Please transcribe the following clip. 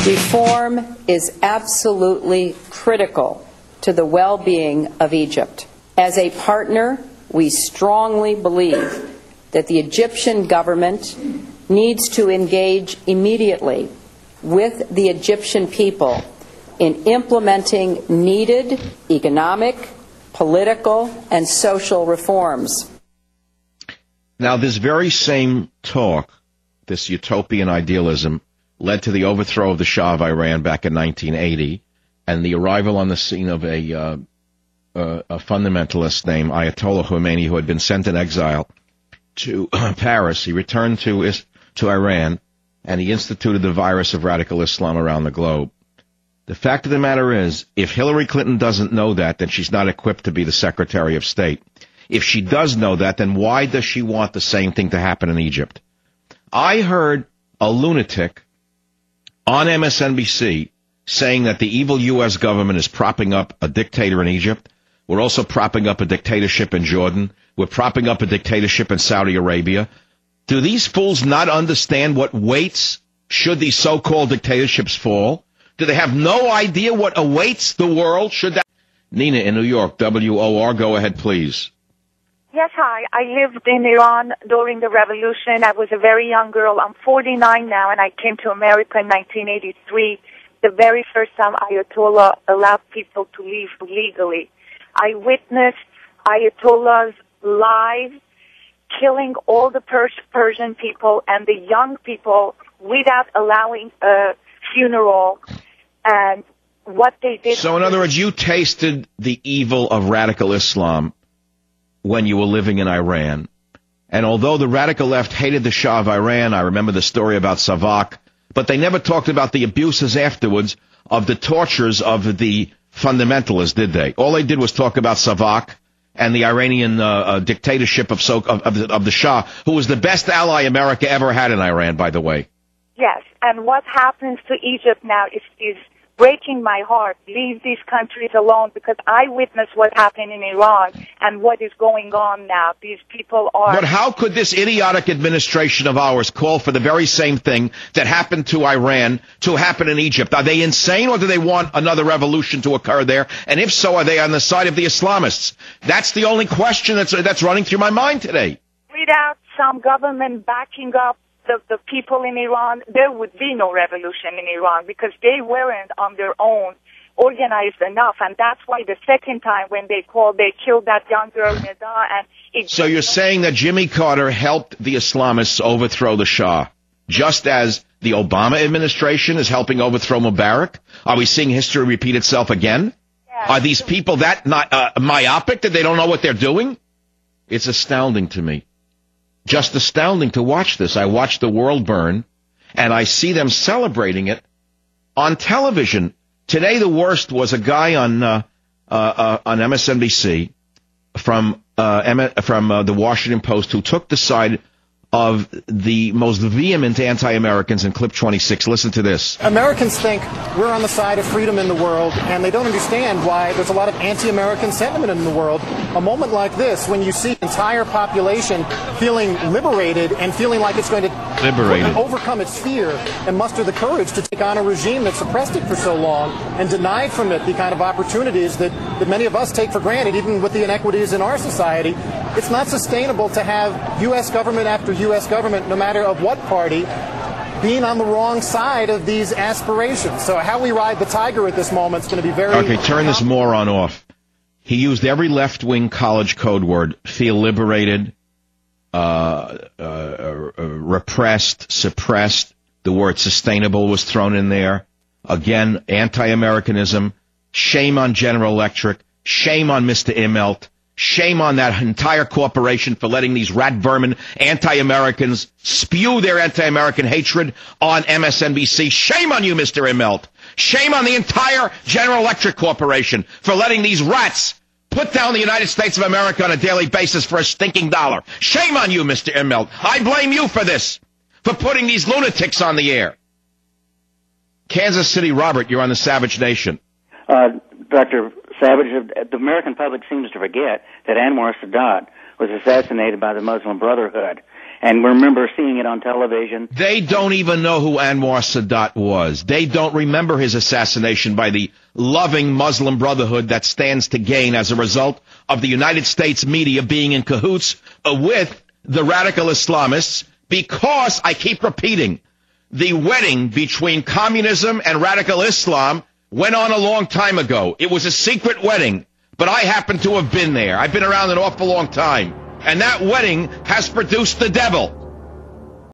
Reform is absolutely critical to the well-being of Egypt. As a partner, we strongly believe that the Egyptian government needs to engage immediately with the Egyptian people in implementing needed economic, political, and social reforms. Now, this very same talk, this utopian idealism, led to the overthrow of the Shah of Iran back in 1980 and the arrival on the scene of a fundamentalist named Ayatollah Khomeini, who had been sent in exile to Paris. He returned to Iran, and he instituted the virus of radical Islam around the globe. The fact of the matter is, if Hillary Clinton doesn't know that, then she's not equipped to be the Secretary of State. If she does know that, then why does she want the same thing to happen in Egypt? I heard a lunatic on MSNBC saying that the evil U.S. government is propping up a dictator in Egypt. We're also propping up a dictatorship in Jordan. We're propping up a dictatorship in Saudi Arabia. Do these fools not understand what waits should these so-called dictatorships fall? Do they have no idea what awaits the world should that? Nina in New York, WOR, go ahead, please. Yes, hi. I lived in Iran during the revolution. I was a very young girl. I'm 49 now, and I came to America in 1983, the very first time Ayatollah allowed people to leave legally. I witnessed Ayatollah's lives killing all the Persian people and the young people without allowing a funeral, and what they did. So, in other words, you tasted the evil of radical Islam when you were living in Iran. And although the radical left hated the Shah of Iran, I remember the story about Savak, but they never talked about the abuses afterwards of the tortures of the fundamentalists, did they? All they did was talk about Savak and the Iranian dictatorship of the Shah, who was the best ally America ever had in Iran, by the way. Yes, and what happens to Egypt now is breaking my heart. Leave these countries alone, because I witnessed what happened in Iran and what is going on now. These people are... But how could this idiotic administration of ours call for the very same thing that happened to Iran to happen in Egypt? Are they insane, or do they want another revolution to occur there? And if so, are they on the side of the Islamists? That's the only question that's running through my mind today. Without some government backing up the people in Iran, there would be no revolution in Iran, because they weren't on their own organized enough. And that's why the second time when they killed that young girl, Nida. So you're saying that Jimmy Carter helped the Islamists overthrow the Shah, just as the Obama administration is helping overthrow Mubarak? Are we seeing history repeat itself again? Yes. Are these people that myopic that they don't know what they're doing? It's astounding to me. Just astounding to watch this. I watch the world burn, and I see them celebrating it on television. Today, the worst was a guy on MSNBC from the Washington Post who took the side of the most vehement anti-Americans in clip 26. Listen to this. Americans think we're on the side of freedom in the world, and they don't understand why there's a lot of anti-American sentiment in the world. A moment like this, when you see the entire population feeling liberated and feeling like it's going to overcome its fear and muster the courage to take on a regime that suppressed it for so long and denied from it the kind of opportunities that many of us take for granted, even with the inequities in our society. It's not sustainable to have U.S. government after U.S. government, no matter of what party, being on the wrong side of these aspirations. So how we ride the tiger at this moment is going to be very... Okay, turn this moron off. He used every left-wing college code word: feel liberated, repressed, suppressed. The word sustainable was thrown in there. Again, anti-Americanism. Shame on General Electric. Shame on Mr. Immelt. Shame on that entire corporation for letting these rat vermin anti-Americans spew their anti-American hatred on MSNBC. Shame on you, Mr. Immelt. Shame on the entire General Electric Corporation for letting these rats put down the United States of America on a daily basis for a stinking dollar. Shame on you, Mr. Immelt. I blame you for this, for putting these lunatics on the air. Kansas City, Robert, you're on the Savage Nation. Dr. Savage, the American public seems to forget that Anwar Sadat was assassinated by the Muslim Brotherhood. and remember seeing it on television. They don't even know who Anwar Sadat was. They don't remember his assassination by the loving Muslim Brotherhood that stands to gain as a result of the United States media being in cahoots with the radical Islamists, because, I keep repeating, the wedding between communism and radical Islam went on a long time ago. It was a secret wedding, but I happen to have been there. I've been around an awful long time. And that wedding has produced the devil.